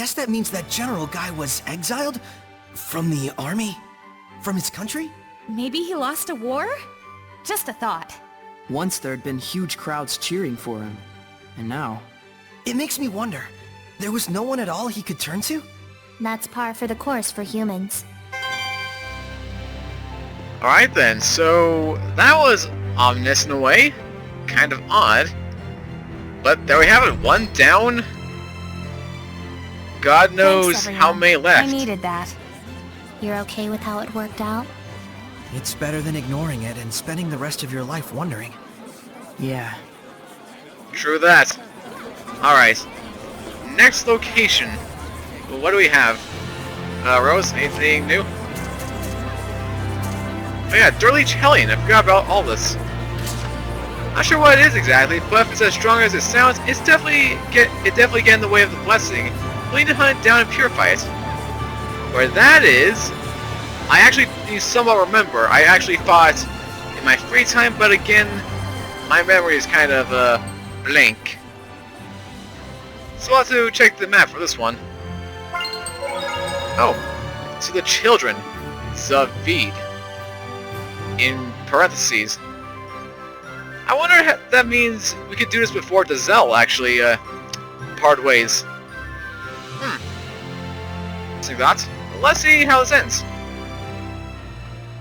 guess that means that general guy was exiled? From the army? From his country? Maybe he lost a war? Just a thought. Once there had been huge crowds cheering for him, and now... It makes me wonder, there was no one at all he could turn to? That's par for the course for humans. Alright then, so that was ominous in a way. Kind of odd. But there we have it, one down. God knows Thanks, how everyone. many left. I needed that. You're okay with how it worked out? It's better than ignoring it and spending the rest of your life wondering. Yeah. True that. Alright. Next location. Well, what do we have? Rose, anything new? Oh yeah, Dirty Hellion. I forgot about all this. Not sure what it is exactly, but if it's as strong as it sounds, it's definitely get in the way of the blessing. We need to hunt it down and purify it. Where that is, I actually somewhat remember. I actually fought in my free time, but again, my memory is kind of blank. So I'll have to check the map for this one. Oh, to the children, Zavid. In parentheses. I wonder if that means we could do this before Dazelle actually part ways. Interesting thoughts. Let's see how this ends.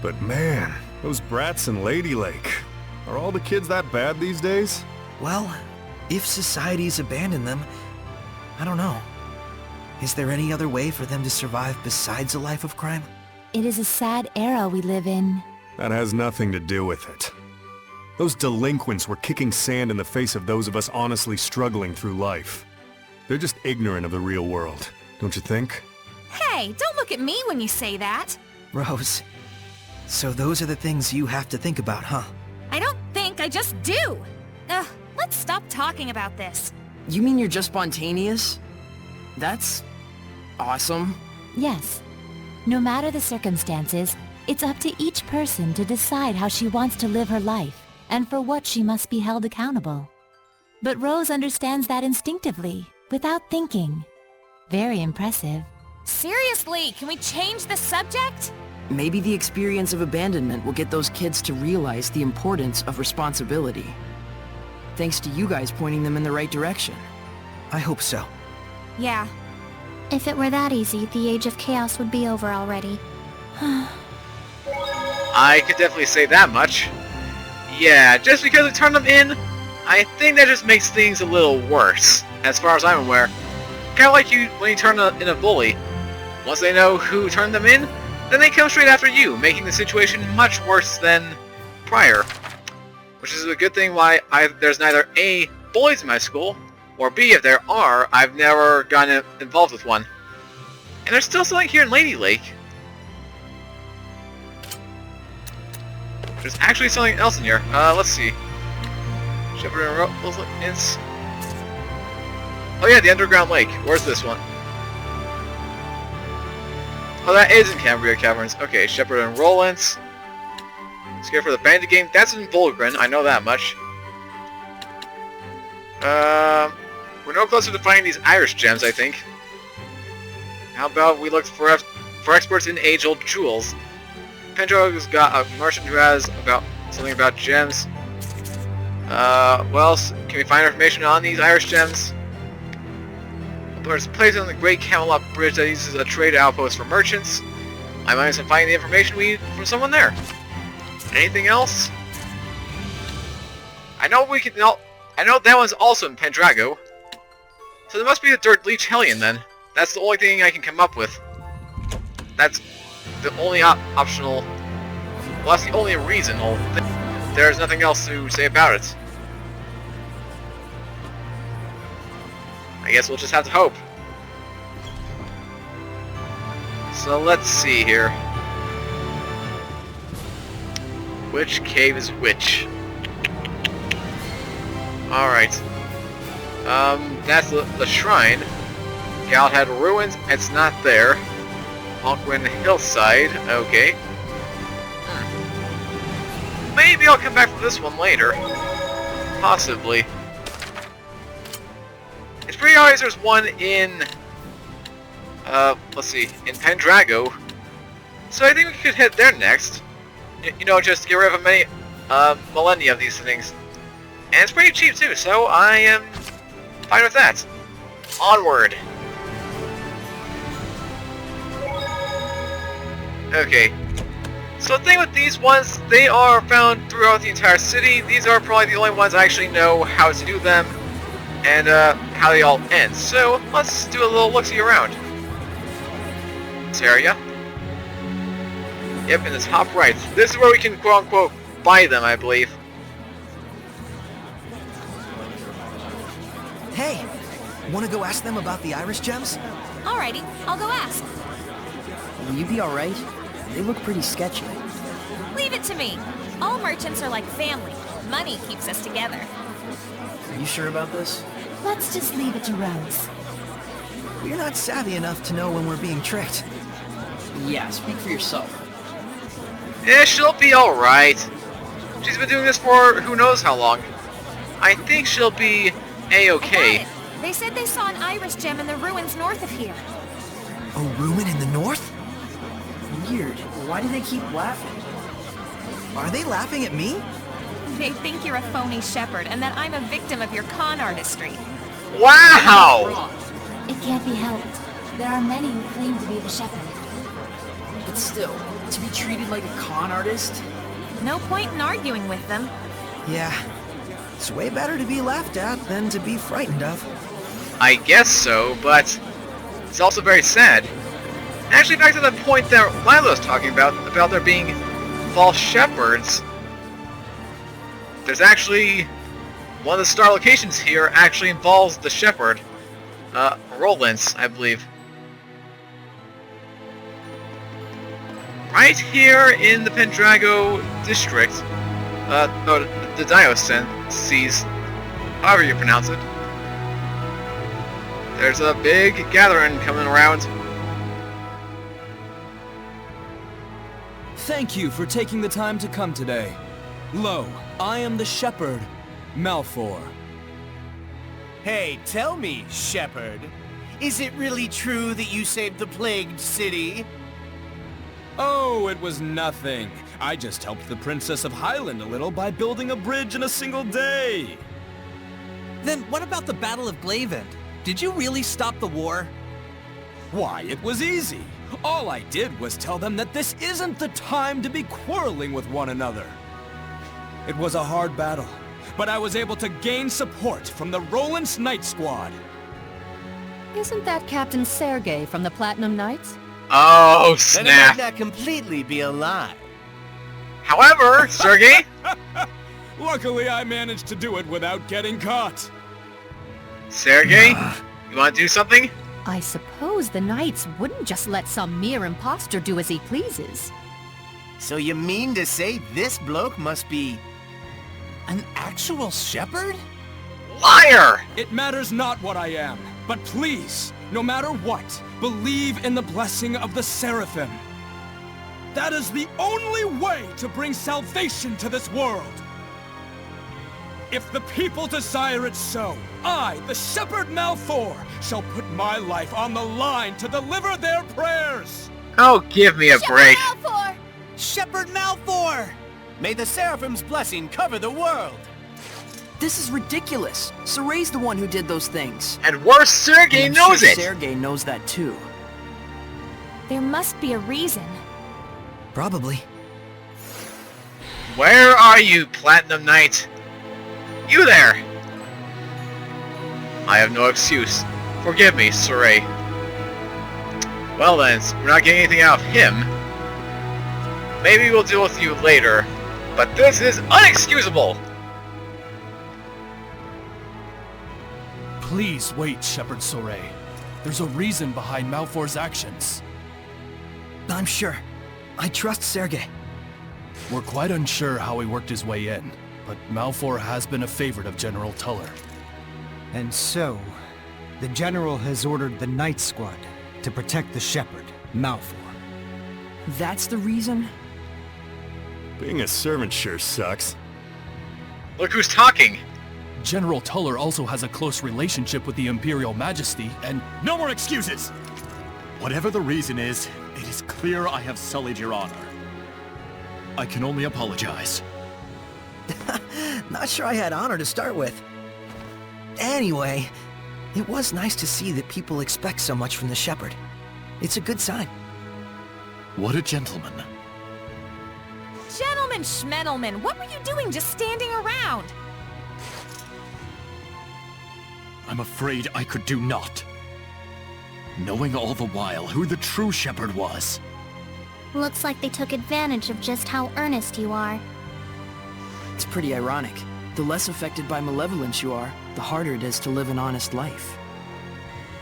But man, those brats in Lady Lake. Are all the kids that bad these days? Well, if society's abandoned them, I don't know. Is there any other way for them to survive besides a life of crime? It is a sad era we live in. That has nothing to do with it. Those delinquents were kicking sand in the face of those of us honestly struggling through life. They're just ignorant of the real world, don't you think? Hey, don't look at me when you say that. Rose, so those are the things you have to think about, huh? I don't think, I just do. Ugh, let's stop talking about this. You mean you're just spontaneous? That's... awesome. Yes. No matter the circumstances, it's up to each person to decide how she wants to live her life, and for what she must be held accountable. But Rose understands that instinctively, without thinking. Very impressive. Seriously, can we change the subject? Maybe the experience of abandonment will get those kids to realize the importance of responsibility. Thanks to you guys pointing them in the right direction. I hope so. Yeah. If it were that easy, the age of chaos would be over already. I could definitely say that much. Yeah, just because we turned them in, I think that just makes things a little worse, as far as I'm aware. Kinda like you when you turn in a bully. Once they know who turned them in, then they come straight after you, making the situation much worse than prior. Which is a good thing why there's neither A, bullies in my school, or B, if there are, I've never gotten involved with one. And there's still something here in Lady Lake. There's actually something else in here. Let's see. Shepherd and Rose Inns. Oh yeah, the underground lake. Where's this one? Oh, that is in Cambria Caverns. Okay, Shepherd and Rollins. Scared for the bandit game. That's in Volgren. I know that much. We're no closer to finding these Irish gems, I think. How about we look for experts in age-old jewels? Pendro's got a merchant who has something about gems. What else? Can we find information on these Irish gems? There's a place on the Great Camelot Bridge that uses a trade outpost for merchants. I might have find the information we need from someone there. Anything else? I know that one's also in Pendrago. So there must be a Dirt Leech Hellion then. That's the only thing I can come up with. That's the only optional... Well, that's the only reasonable thing. There's nothing else to say about it. I guess we'll just have to hope. So let's see here. Which cave is which? Alright. That's the shrine. Galahad Ruins, it's not there. Alquin Hillside, okay. Maybe I'll come back for this one later. Possibly. It's pretty obvious there's one in let's see, in Pendrago. So I think we could head there next. You know, just get rid of many, millennia of these things. And it's pretty cheap too, so I am fine with that. Onward! Okay. So the thing with these ones, they are found throughout the entire city. These are probably the only ones I actually know how to do them, and how they all end. So let's do a little look-see around. This area. Yep, in the top right. This is where we can quote-unquote buy them, I believe. Hey, wanna go ask them about the Irish gems? Alrighty, I'll go ask. Will you be alright? They look pretty sketchy. Leave it to me. All merchants are like family. Money keeps us together. Are you sure about this? Let's just leave it to Rose. We're not savvy enough to know when we're being tricked. Yeah, speak for yourself. Yeah, she'll be alright. She's been doing this for who knows how long. I think she'll be A-okay. I got it. They said they saw an Irish gem in the ruins north of here. A ruin in the north? Weird. Why do they keep laughing? Are they laughing at me? They think you're a phony shepherd and that I'm a victim of your con artistry. Wow! It can't be helped. There are many who claim to be the shepherd. But still, to be treated like a con artist? No point in arguing with them. Yeah. It's way better to be laughed at than to be frightened of. I guess so, but it's also very sad. Actually, back to the point that Lila was talking about there being false shepherds. There's actually one of the star locations here actually involves the shepherd, Rollins, I believe. Right here in the Pendrago district, or the diocese, however you pronounce it. There's a big gathering coming around. Thank you for taking the time to come today. Lo, I am the shepherd, Malfour. Hey, tell me, shepherd, is it really true that you saved the plagued city? Oh, it was nothing. I just helped the Princess of Highland a little by building a bridge in a single day. Then what about the Battle of Glavend? Did you really stop the war? Why, it was easy. All I did was tell them that this isn't the time to be quarreling with one another. It was a hard battle, but I was able to gain support from the Roland's Knight Squad. Isn't that Captain Sergei from the Platinum Knights? Oh, Then it snap. might not completely be a lie. However, Sergey, Luckily, I managed to do it without getting caught. Sergey, you want to do something? I suppose the Knights wouldn't just let some mere imposter do as he pleases. So you mean to say this bloke must be an actual shepherd? Liar! It matters not what I am, but please, no matter what, believe in the blessing of the Seraphim. That is the only way to bring salvation to this world. If the people desire it so, I, the Shepherd Malfour, shall put my life on the line to deliver their prayers. Oh, give me a break. Malfour! Shepherd Malfour! May the Seraphim's blessing cover the world! This is ridiculous. Soray's the one who did those things. And worse, Sergey And I'm knows sure it! Sergei knows that too. There must be a reason. Probably. Where are you, Platinum Knight? You there! I have no excuse. Forgive me, Saray. Well then, we're not getting anything out of him. Maybe we'll deal with you later, but this is unexcusable! Please wait, Shepherd Soray. There's a reason behind Malfour's actions. I'm sure. I trust Sergei. We're quite unsure how he worked his way in, but Malfour has been a favorite of General Tuller. And so, the General has ordered the Knight Squad to protect the Shepherd, Malfour. That's the reason? Being a servant sure sucks. Look who's talking! General Tuller also has a close relationship with the Imperial Majesty, and no more excuses! Whatever the reason is, it is clear I have sullied your honor. I can only apologize. Not sure I had honor to start with. Anyway, it was nice to see that people expect so much from the Shepherd. It's a good sign. What a gentleman. Gentleman Schmedelman, what were you doing just standing around? I'm afraid I could do naught. Knowing all the while who the true Shepherd was. Looks like they took advantage of just how earnest you are. It's pretty ironic. The less affected by malevolence you are, the harder it is to live an honest life.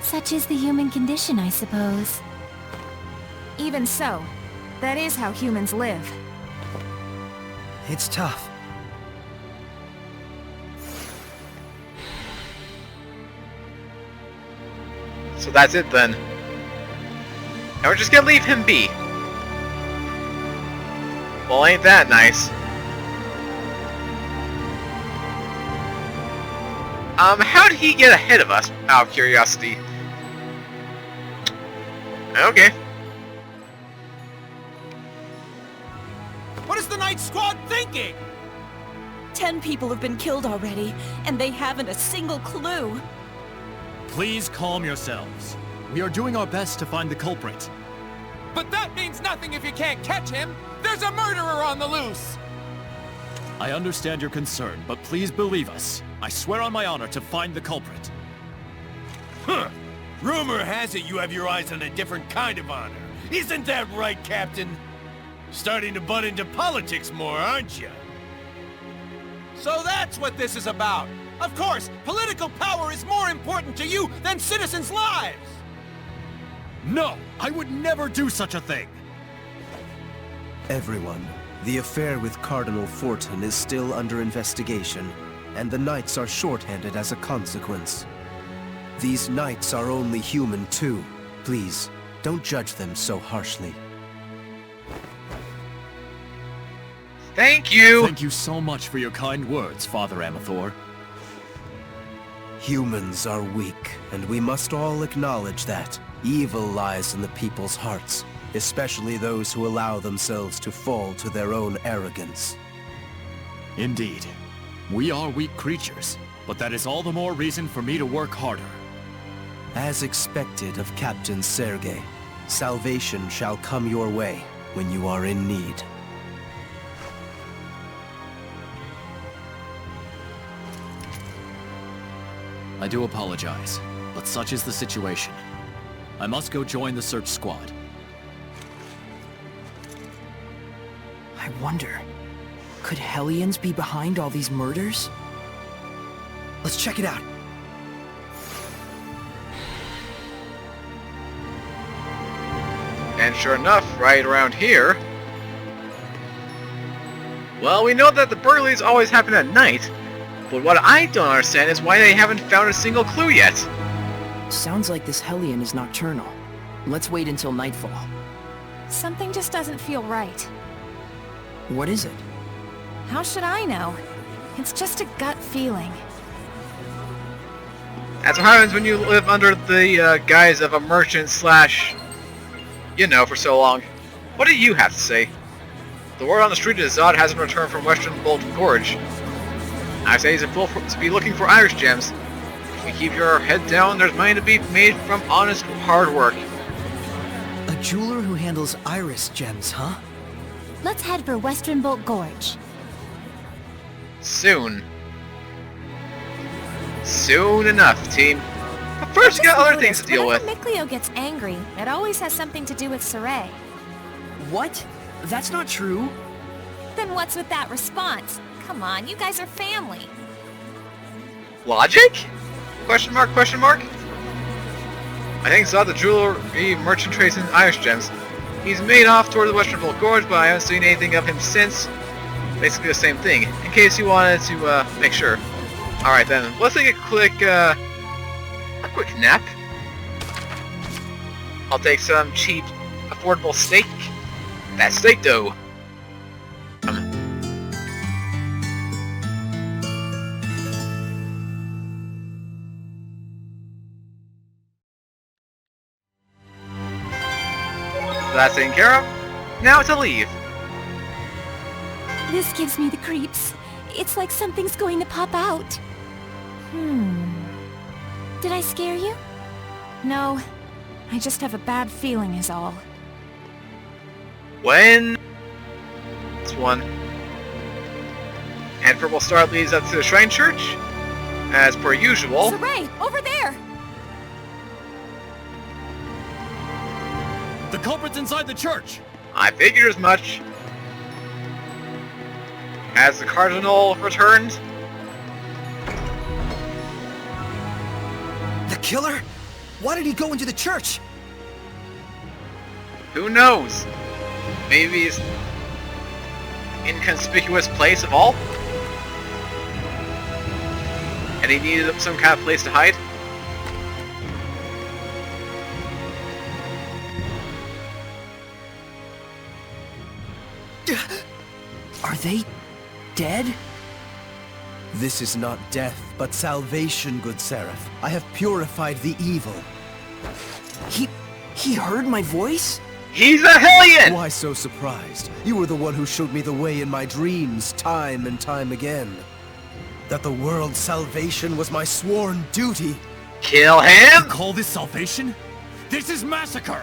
Such is the human condition, I suppose. Even so, that is how humans live. It's tough. So that's it then. And we're just gonna leave him be. Well, ain't that nice? How did he get ahead of us, out of curiosity? Okay. What is the Night Squad thinking? 10 people have been killed already, and they haven't a single clue. Please calm yourselves. We are doing our best to find the culprit. But that means nothing if you can't catch him! There's a murderer on the loose! I understand your concern, but please believe us. I swear on my honor to find the culprit. Huh. Rumor has it you have your eyes on a different kind of honor. Isn't that right, Captain? Starting to butt into politics more, aren't you? So that's what this is about! Of course, political power is more important to you than citizens' lives! No! I would never do such a thing! Everyone, the affair with Cardinal Fortin is still under investigation, and the Knights are short-handed as a consequence. These Knights are only human too. Please, don't judge them so harshly. Thank you! Thank you so much for your kind words, Father Amathor. Humans are weak, and we must all acknowledge that. Evil lies in the people's hearts, especially those who allow themselves to fall to their own arrogance. Indeed. We are weak creatures, but that is all the more reason for me to work harder. As expected of Captain Sergei, salvation shall come your way when you are in need. I do apologize, but such is the situation. I must go join the search squad. I wonder, could Hellions be behind all these murders? Let's check it out. And sure enough, right around here... Well, we know that the burglaries always happen at night, but what I don't understand is why they haven't found a single clue yet. Sounds like this Hellion is nocturnal. Let's wait until nightfall. Something just doesn't feel right. What is it? How should I know? It's just a gut feeling. That's what happens when you live under the guise of a merchant slash... you know, for so long. What do you have to say? The word on the street is Zod hasn't returned from Western Bolt Gorge. I say he's a fool to be looking for Irish gems. If you keep your head down, there's money to be made from honest, hard work. A jeweler who handles iris gems, huh? Let's head for Western Bolt Gorge. Soon. Soon enough, team. But first, you got other things to deal with. Whenever Mikleo gets angry, it always has something to do with Saray. What? That's not true. Then what's with that response? Come on, you guys are family. Logic? Question mark, question mark? I think Zod the jewelry merchant trades in Irish gems. He's made off toward the Western Bolt Gorge, but I haven't seen anything of him since. Basically the same thing, in case you wanted to make sure. Alright then, let's take a quick nap. I'll take some cheap, affordable steak. That steak dough. that's taken care of. Now to leave. This gives me the creeps. It's like something's going to pop out. Did I scare you? No. I just have a bad feeling is all. When... This one. And Purple Star leads up to the Shrine Church. As per usual. Saray, over there! The culprit's inside the church! I figured as much. As the Cardinal returned. The killer? Why did he go into the church? Who knows? Maybe his inconspicuous place of all? And he needed some kind of place to hide? Are they dead? This is not death, but salvation, good Seraph. I have purified the evil. He heard my voice? He's a Hellion! Why so surprised? You were the one who showed me the way in my dreams, time and time again. That the world's salvation was my sworn duty. Kill him? You call this salvation? This is massacre!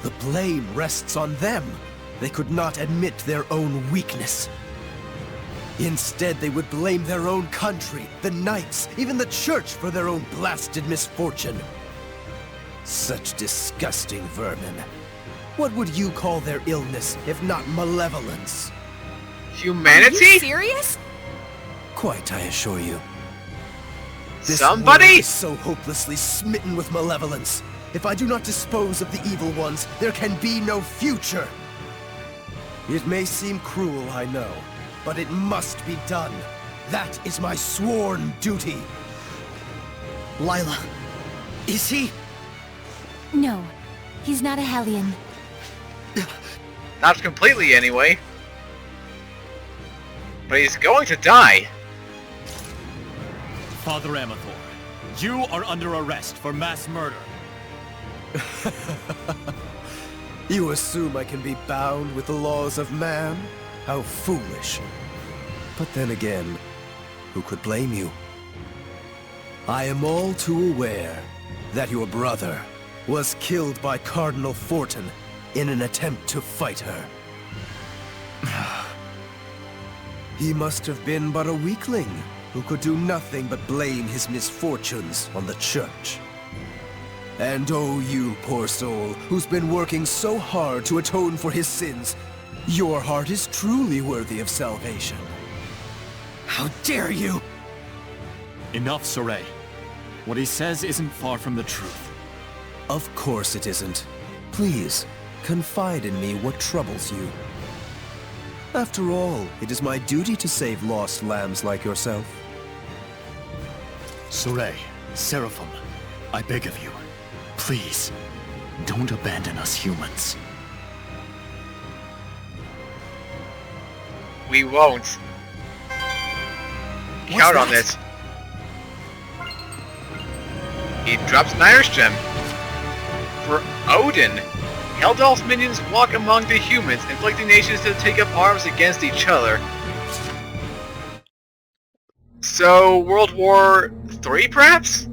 The blame rests on them. They could not admit their own weakness. Instead, they would blame their own country, the knights, even the church for their own blasted misfortune. Such disgusting vermin. What would you call their illness, if not malevolence? Humanity? Are you serious? Quite, I assure you. This Somebody? world is so hopelessly smitten with malevolence. If I do not dispose of the evil ones, there can be no future. It may seem cruel, I know, but it must be done. That is my sworn duty. Lila, is he? No, he's not a Hellion. Not completely, anyway. But he's going to die. Father Amathor, you are under arrest for mass murder. You assume I can be bound with the laws of man? How foolish. But then again, who could blame you? I am all too aware that your brother was killed by Cardinal Fortin in an attempt to fight her. He must have been but a weakling who could do nothing but blame his misfortunes on the church. And oh, you poor soul, who's been working so hard to atone for his sins, your heart is truly worthy of salvation. How dare you! Enough, Saray. What he says isn't far from the truth. Of course it isn't. Please, confide in me what troubles you. After all, it is my duty to save lost lambs like yourself. Saray, Seraphim, I beg of you, please, don't abandon us humans. We won't. Count on this. He drops an Irish gem. For Odin. Heldalf's minions walk among the humans, inflicting nations to take up arms against each other. So, World War III, perhaps?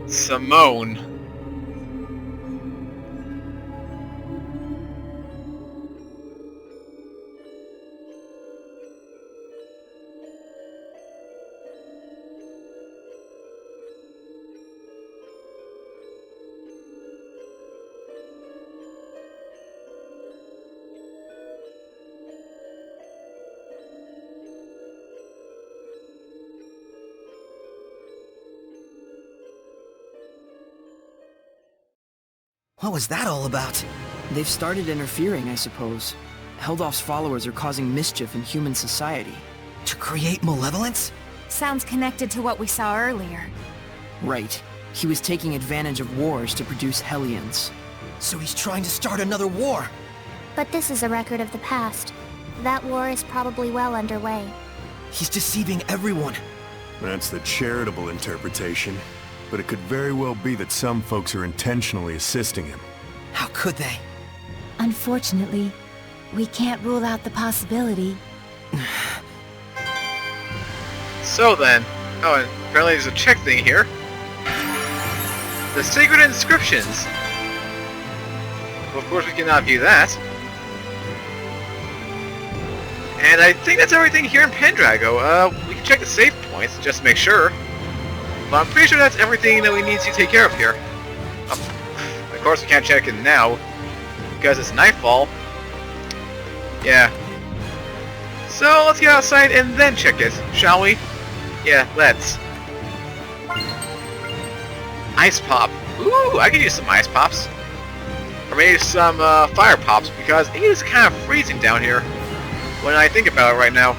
Simone. What was that all about? They've started interfering, I suppose. Heldolf's followers are causing mischief in human society. To create malevolence? Sounds connected to what we saw earlier. Right. He was taking advantage of wars to produce Hellions. So he's trying to start another war. But this is a record of the past. That war is probably well underway. He's deceiving everyone. That's the charitable interpretation. But it could very well be that some folks are intentionally assisting him. How could they? Unfortunately, we can't rule out the possibility. So then... Oh, and apparently there's a check thing here. The sacred inscriptions. Well, of course we cannot view that. And I think that's everything here in Pendrago. We can check the save points just to make sure. But I'm pretty sure that's everything that we need to take care of here. Of course we can't check it now, because it's nightfall. Yeah. So let's get outside and then check it, shall we? Yeah, let's. Ice pop. Ooh, I could use some ice pops. Or maybe some fire pops, because it is kind of freezing down here when I think about it right now.